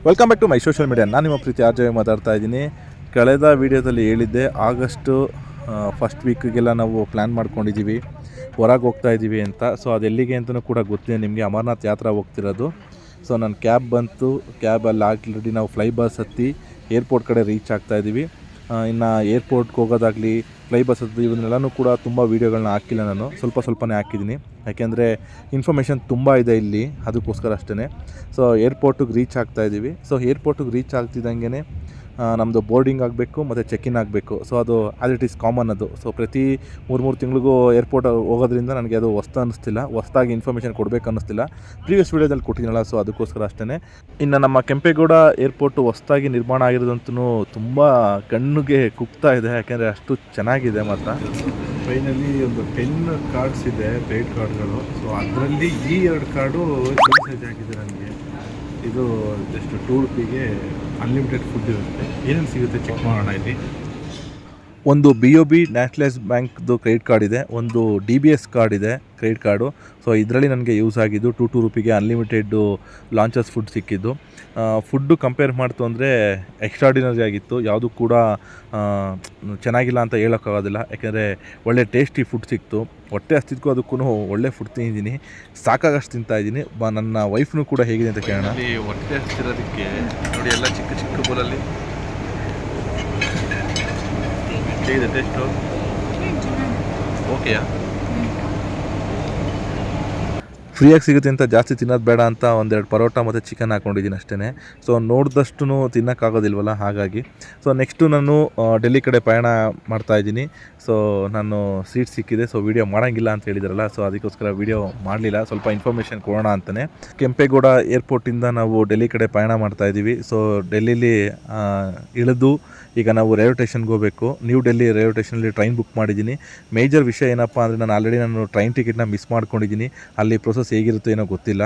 Welcome back to my social media. ನಾನು ನಿಮ್ಮ ಪ್ರೀತಿ R J ಮಾತಾಡ್ತಾ ಇದ್ದೀನಿ. ಕಳೆದ ವೀಡಿಯೋದಲ್ಲಿ ಹೇಳಿದ್ದೆ ಆಗಸ್ಟು ಫಸ್ಟ್ ವೀಕ್ಗೆಲ್ಲ ನಾವು ಪ್ಲ್ಯಾನ್ ಮಾಡ್ಕೊಂಡಿದ್ದೀವಿ, ಹೊರಗೆ ಹೋಗ್ತಾ ಇದ್ದೀವಿ ಅಂತ. ಸೊ ಅದೆಲ್ಲಿಗೆ ಅಂತಲೂ ಕೂಡ ಗೊತ್ತಿದೆ ನಿಮಗೆ, ಅಮರನಾಥ್ ಯಾತ್ರಾ ಹೋಗ್ತಿರೋದು. ಸೊ ನನ್ನ ಕ್ಯಾಬ್ ಬಂತು, ಕ್ಯಾಬಲ್ಲಿ ಆಲ್ರೆಡಿ ನಾವು ಫ್ಲೈ ಬಸ್ ಹತ್ತಿ ಏರ್ಪೋರ್ಟ್ ಕಡೆ ರೀಚ್ ಆಗ್ತಾಯಿದ್ದೀವಿ. ಇನ್ನು ಏರ್ಪೋರ್ಟ್ಗೆ ಹೋಗೋದಾಗಲಿ, ಫ್ಲೈ ಬಸ್ ಹತ್ತಿ ಇವನ್ನೆಲ್ಲನೂ ಕೂಡ ತುಂಬ ವೀಡಿಯೋಗಳನ್ನ ಹಾಕಿಲ್ಲ, ನಾನು ಸ್ವಲ್ಪನೇ ಹಾಕಿದ್ದೀನಿ. ಯಾಕೆಂದರೆ ಇನ್ಫಾರ್ಮೇಷನ್ ತುಂಬ ಇದೆ ಇಲ್ಲಿ, ಅದಕ್ಕೋಸ್ಕರ ಅಷ್ಟೇ. ಸೊ ಏರ್ಪೋರ್ಟಿಗೆ ರೀಚ್ ಆಗ್ತಾಯಿದ್ದೀವಿ. ಸೊ ಏರ್ಪೋರ್ಟಿಗೆ ರೀಚ್ ಆಗ್ತಿದ್ದಂಗೆ ನಮ್ಮದು ಬೋರ್ಡಿಂಗ್ ಆಗಬೇಕು ಮತ್ತು ಚೆಕ್-ಇನ್ ಆಗಬೇಕು. ಸೊ ಅದು ಆ್ಯಸ್ ಇಟ್ ಈಸ್ ಕಾಮನ್ ಅದು. ಸೊ ಪ್ರತಿ 3 ತಿಂಗಳಿಗೂ ಏರ್ಪೋರ್ಟ್ ಹೋಗೋದ್ರಿಂದ ನನಗೆ ಅದು ಹೊಸ್ದಾಗಿ ಇನ್ಫಾರ್ಮೇಷನ್ ಕೊಡಬೇಕು ಅನ್ನಿಸ್ತಿಲ್ಲ. ಪ್ರೀವಿಯಸ್ ವೀಡಿಯೋದಲ್ಲಿ ಕೊಟ್ಟಿದ್ದೀನಲ್ಲ, ಸೊ ಅದಕ್ಕೋಸ್ಕರ ಅಷ್ಟೇ. ಇನ್ನು ನಮ್ಮ ಕೆಂಪೇಗೌಡ ಏರ್ಪೋರ್ಟು ಹೊಸ್ದಾಗಿ ನಿರ್ಮಾಣ ಆಗಿರೋದಂತೂ ತುಂಬ ಕಣ್ಣಿಗೆ ಕುಗ್ತಾ ಇದೆ, ಯಾಕೆಂದರೆ ಅಷ್ಟು ಚೆನ್ನಾಗಿದೆ ಮಾತ್ರ. ಫೈನಲಿ ಒಂದು 10 ಕಾರ್ಡ್ಸ್ ಇದೆ, ಕ್ರೆಡಿಟ್ ಕಾರ್ಡ್ಗಳು. ಸೊ ಅದರಲ್ಲಿ ಈ 2 ಕಾರ್ಡು ಯೂಸೇಜ್ ಆಗಿದೆ ನನಗೆ. ಇದು ಜಸ್ಟ್ 2 ರೂಪಿಗೆ ಅನ್ಲಿಮಿಟೆಡ್ ಫುಡ್ ಇರುತ್ತೆ. ಏನೇನು ಸಿಗುತ್ತೆ ಚೆಕ್ ಮಾಡೋಣ. ಇಲ್ಲಿ ಒಂದು BOB ನ್ಯಾಷನಲೈಸ್ ಬ್ಯಾಂಕ್ದು ಕ್ರೆಡಿಟ್ ಕಾರ್ಡ್ ಇದೆ, ಒಂದು DBS ಕಾರ್ಡ್ ಇದೆ ಕ್ರೆಡಿಟ್ ಕಾರ್ಡು. ಸೊ ಇದರಲ್ಲಿ ನನಗೆ ಯೂಸ್ ಆಗಿದ್ದು 2 ರೂಪಿಗೆ ಅನ್ಲಿಮಿಟೆಡ್ಡು ಲಾಂಚಸ್ ಫುಡ್ ಸಿಕ್ಕಿದ್ದು. ಫುಡ್ಡು ಕಂಪೇರ್ ಮಾಡ್ತು ಅಂದರೆ ಎಕ್ಸ್ಟ್ರಾಡಿನರಿ ಆಗಿತ್ತು, ಯಾವುದೂ ಕೂಡ ಚೆನ್ನಾಗಿಲ್ಲ ಅಂತ ಹೇಳೋಕ್ಕಾಗೋದಿಲ್ಲ. ಯಾಕೆಂದರೆ ಒಳ್ಳೆ ಟೇಸ್ಟಿ ಫುಡ್ ಸಿಕ್ತು. ಹೊಟ್ಟೆ ಹಸ್ತಿದ್ಕೂ ಅದಕ್ಕೂ ಒಳ್ಳೆ ಫುಡ್ ತಿಂದಿದ್ದೀನಿ, ಸಾಕಾಗಷ್ಟು ತಿಂತಾಯಿದ್ದೀನಿ. ನನ್ನ ವೈಫ್ನೂ ಕೂಡ ಹೇಗಿದೆ ಅಂತ ಕೇಳೋಣ. ಹೊಟ್ಟೆ ಹಸ್ತಿರೋದಕ್ಕೆ ನೋಡಿ, ಎಲ್ಲ ಚಿಕ್ಕ ಚಿಕ್ಕ ಬೋಲಲ್ಲಿ ಹೇಗಿದೆ ಟೇಸ್ಟು? ಓಕೆಯಾ? ಫ್ರೀಯಾಗಿ ಸಿಗುತ್ತೆ ಅಂತ ಜಾಸ್ತಿ ತಿನ್ನೋದು ಬೇಡ ಅಂತ 1-2 ಪರೋಟ ಮತ್ತು ಚಿಕನ್ ಹಾಕ್ಕೊಂಡಿದ್ದೀನಿ ಅಷ್ಟೇ. ಸೊ ನೋಡಿದಷ್ಟು ತಿನ್ನೋಕ್ಕಾಗೋದಿಲ್ವಲ್ಲ, ಹಾಗಾಗಿ. ಸೊ ನೆಕ್ಸ್ಟು ನಾನು ಡೆಲ್ಲಿ ಕಡೆ ಪ್ರಯಾಣ ಮಾಡ್ತಾಯಿದ್ದೀನಿ. ಸೊ ನಾನು ಸೀಟ್ ಸಿಕ್ಕಿದೆ. ಸೊ ವೀಡಿಯೋ ಮಾಡೋಂಗಿಲ್ಲ ಅಂತ ಹೇಳಿದಾರಲ್ಲ, ಸೊ ಅದಕ್ಕೋಸ್ಕರ ವೀಡಿಯೋ ಮಾಡಲಿಲ್ಲ, ಸ್ವಲ್ಪ ಇನ್ಫಾರ್ಮೇಷನ್ ಕೊಡೋಣ ಅಂತಲೇ. ಕೆಂಪೇಗೌಡ ಏರ್ಪೋರ್ಟಿಂದ ನಾವು ಡೆಲ್ಲಿ ಕಡೆ ಪ್ರಯಾಣ ಮಾಡ್ತಾಯಿದ್ದೀವಿ. ಸೊ ಡೆಲ್ಲಿಲಿ ಇಳಿದು ಈಗ ನಾವು ರೈಲ್ವೆ ಸ್ಟೇಷನ್ಗೆ ಹೋಗಬೇಕು. ನ್ಯೂ ಡೆಲ್ಲಿ ರೈಲ್ವೆ ಸ್ಟೇಷನಲ್ಲಿ ಟ್ರೈನ್ ಬುಕ್ ಮಾಡಿದ್ದೀನಿ. ಮೇಜರ್ ವಿಷಯ ಏನಪ್ಪ ಅಂದರೆ, ನಾನು ಟ್ರೈನ್ ಟಿಕೆಟ್ನ ಮಿಸ್ ಮಾಡ್ಕೊಂಡಿದ್ದೀನಿ. ಅಲ್ಲಿ ಪ್ರೊಸೆಸ್ ಹೇಗಿರುತ್ತೋ ಏನೋ ಗೊತ್ತಿಲ್ಲ.